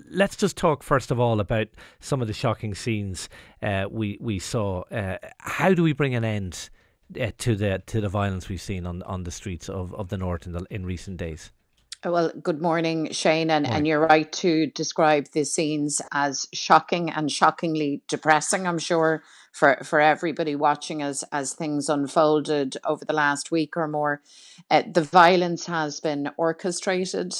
Let's just talk first of all about some of the shocking scenes we saw. How do we bring an end to the violence we've seen on the streets of the north in recent days? Well, good morning, Shane, Morning. and you're right to describe the scenes as shocking and shockingly depressing, I'm sure, for everybody watching as things unfolded over the last week or more. The violence has been orchestrated.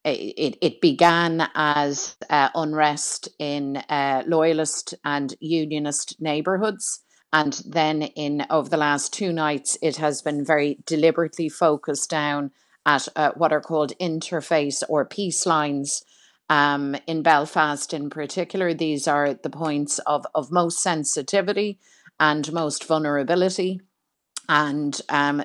It began as unrest in Loyalist and unionist neighbourhoods. And then in over the last two nights, it has been very deliberately focused down at what are called interface or peace lines in Belfast in particular. These are the points of most sensitivity and most vulnerability. And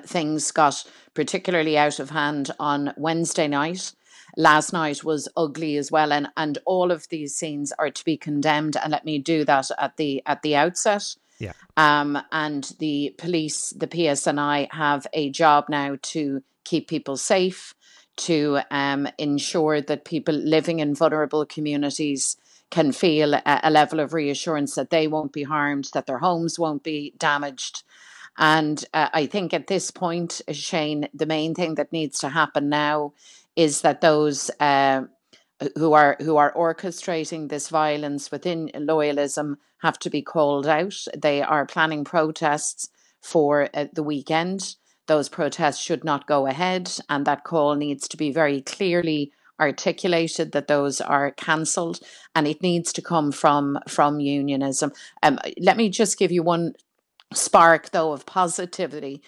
things got particularly out of hand on Wednesday night. Last night was ugly as well, and all of these scenes are to be condemned. And let me do that at the outset. Yeah. And the police, the PSNI, have a job now to keep people safe, to ensure that people living in vulnerable communities can feel a level of reassurance that they won't be harmed, that their homes won't be damaged. And I think at this point, Shane, the main thing that needs to happen now is that those who are orchestrating this violence within loyalism have to be called out. They are planning protests for the weekend. Those protests should not go ahead, and that call needs to be very clearly articulated that those are cancelled, and it needs to come from unionism. Let me just give you one spark, though, of positivity,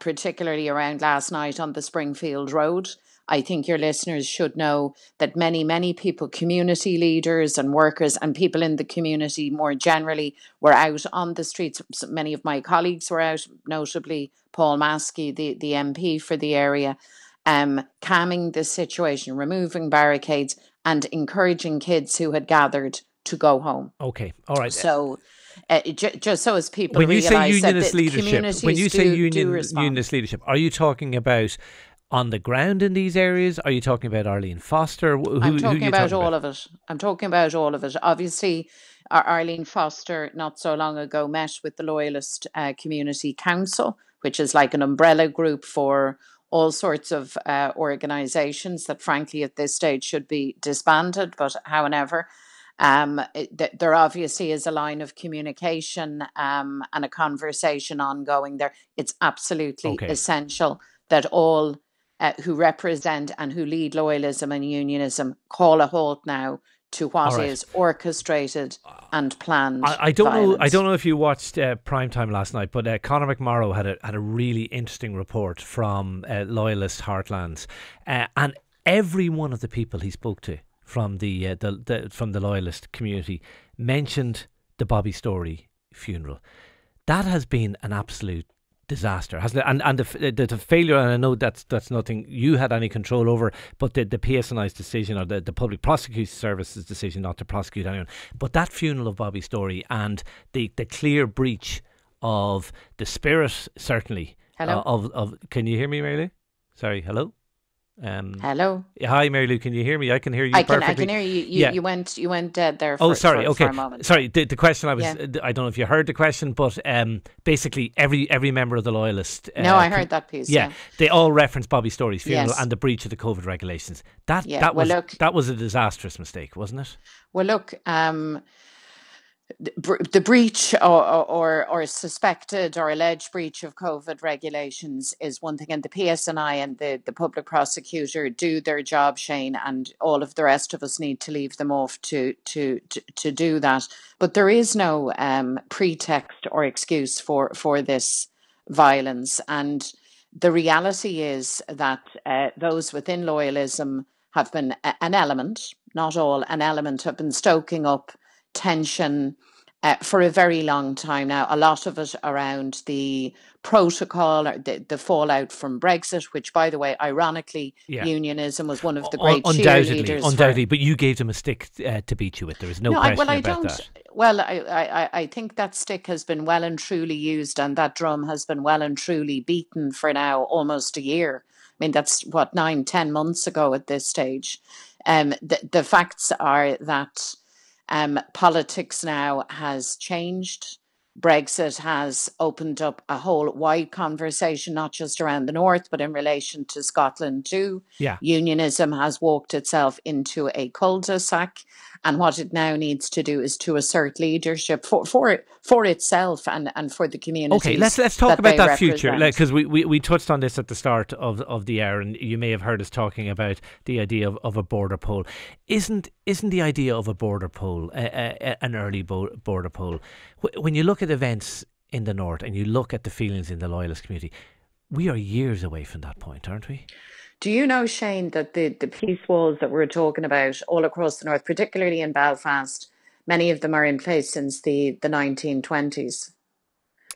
particularly around last night on the Springfield Road. I think your listeners should know that many people, community leaders and workers and people in the community more generally, were out on the streets. Many of my colleagues were out, notably Paul Maskey, the MP for the area, calming the situation, removing barricades and encouraging kids who had gathered to go home. Okay, all right. So just so as people When you say realise that unionist the leadership, communities when you say do respond. unionist leadership, are you talking about on the ground in these areas? Are you talking about Arlene Foster? I'm talking who are you about talking all about? of it. I'm talking about all of it. Obviously, Arlene Foster not so long ago met with the Loyalist Community Council, which is like an umbrella group for all sorts of organisations that frankly at this stage should be disbanded. But however, there obviously is a line of communication and a conversation ongoing there. It's absolutely Okay. essential that all who represent and who lead loyalism and unionism call a halt now to All what right. is orchestrated and planned I don't know. I violence. don't know if you watched Prime Time last night, but Conor McMorrow had a really interesting report from Loyalist Heartlands, and every one of the people he spoke to from from the Loyalist community mentioned the Bobby Story funeral. That has been an absolute disaster, hasn't it? And the failure, and I know that's nothing you had any control over, but the PSNI's decision or the Public Prosecution Service's decision not to prosecute anyone. But that funeral of Bobby Story and the clear breach of the spirit, certainly, Hello? of can you hear me, Mary Lou? Sorry, hello? Hello? Hi, Mary Lou, can you hear me? I can hear you I perfectly. can hear you. Yeah. You went dead there Oh, for, sorry. for Okay, a moment. sorry. The question I was, Yeah. I don't know if you heard the question, but basically every member of the Loyalist, No, I heard that piece. yeah, Yeah. they all reference Bobby Story's funeral Yes. and the breach of the COVID regulations. That Yeah. that Well, was look. that was a disastrous mistake, wasn't it? Well, look. The breach or suspected or alleged breach of COVID regulations is one thing, and the PSNI and the public prosecutor do their job, Shane, and all of the rest of us need to leave them off to do that. But there is no pretext or excuse for this violence, and the reality is that those within loyalism have been an element, not all, an element, have been stoking up tension for a very long time now. A lot of it around the protocol, or the fallout from Brexit, which, by the way, ironically, Yeah, unionism was one of the great undoubtedly, cheerleaders for. undoubtedly. But you gave them a stick to beat you with. There is no No, question I about don't. that. Well, I think that stick has been well and truly used, and that drum has been well and truly beaten for now almost a year. I mean, that's what, 9, 10 months ago at this stage. The facts are that politics now has changed. Brexit has opened up a whole wide conversation, not just around the north, but in relation to Scotland too. Yeah. Unionism has walked itself into a cul-de-sac, and what it now needs to do is to assert leadership for itself and for the communities. Okay, let's talk about that future, because like, we touched on this at the start of the hour, and you may have heard us talking about the idea of a border poll. Isn't the idea of a border poll an early border poll? When you look at events in the north and you look at the feelings in the Loyalist community, we are years away from that point, aren't we? Do you know, Shane, that the peace walls that we're talking about all across the north, particularly in Belfast, many of them are in place since the 1920s?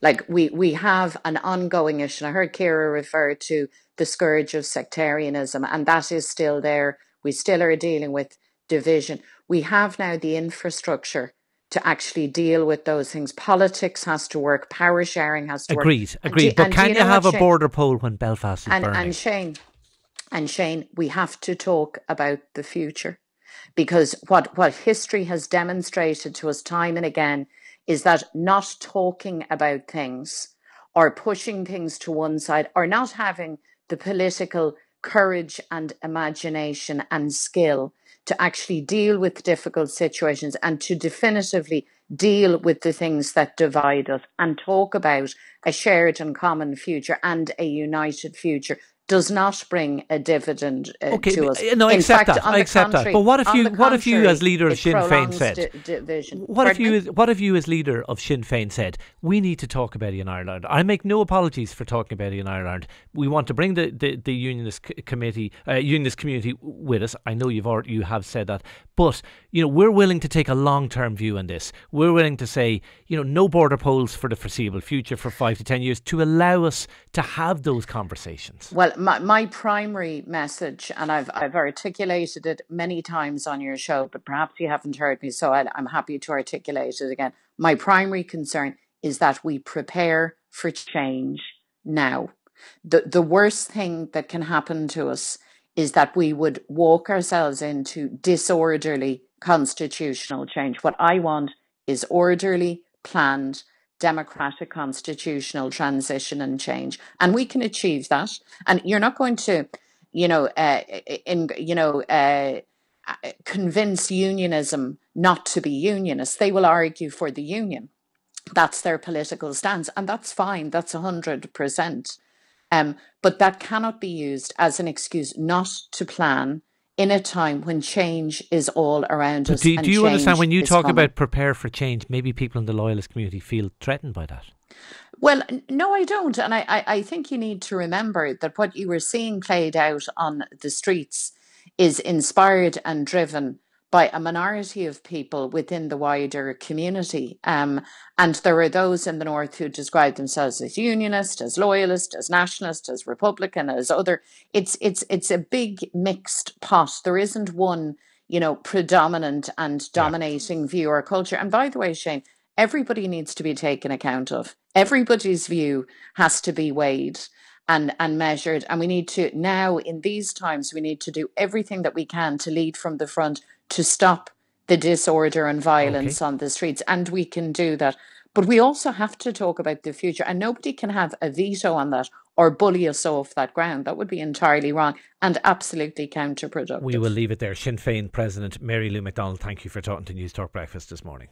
Like, we have an ongoing issue. I heard Ciara refer to the scourge of sectarianism, and that is still there. We still are dealing with division. We have now the infrastructure to actually deal with those things. Politics has to work. Power sharing has to work. Agreed. But can you have a border poll when Belfast is burning? And Shane, we have to talk about the future, because what history has demonstrated to us time and again is that not talking about things or pushing things to one side or not having the political courage and imagination and skill to actually deal with difficult situations and to definitively deal with the things that divide us and talk about a shared and common future and a united future does not bring a dividend to us. No, I accept that. But what if you as leader of Sinn Féin said, what if you as leader of Sinn Féin said, we need to talk about it in Ireland? I make no apologies for talking about it in Ireland. We want to bring the unionist community with us. I know you have said that, but we're willing to take a long-term view on this. We're willing to say, no border polls for the foreseeable future for 5 to 10 years to allow us to have those conversations. Well, my primary message, and I've articulated it many times on your show, but perhaps you haven't heard me, so I'm happy to articulate it again. My primary concern is that we prepare for change now. The worst thing that can happen to us is that we would walk ourselves into disorderly constitutional change. What I want is orderly, planned, democratic constitutional transition and change, and we can achieve that. And you're not going to, convince unionism not to be unionist. They will argue for the union. That's their political stance, and that's fine. That's 100%. But that cannot be used as an excuse not to plan in a time when change is all around us. Do you understand when you talk about prepare for change, maybe people in the Loyalist community feel threatened by that? Well, no, I don't. And I think you need to remember that what you were seeing played out on the streets is inspired and driven by a minority of people within the wider community. And there are those in the north who describe themselves as unionist, as loyalist, as nationalist, as republican, as other. It's a big mixed pot. There isn't one, predominant and dominating view or culture. And by the way, Shane, everybody needs to be taken account of. Everybody's view has to be weighed and measured. And we need to, now in these times, we need to do everything that we can to lead from the front to stop the disorder and violence on the streets. And we can do that. But we also have to talk about the future. And nobody can have a veto on that or bully us off that ground. That would be entirely wrong and absolutely counterproductive. We will leave it there. Sinn Féin President Mary Lou McDonald, thank you for talking to Newstalk Breakfast this morning.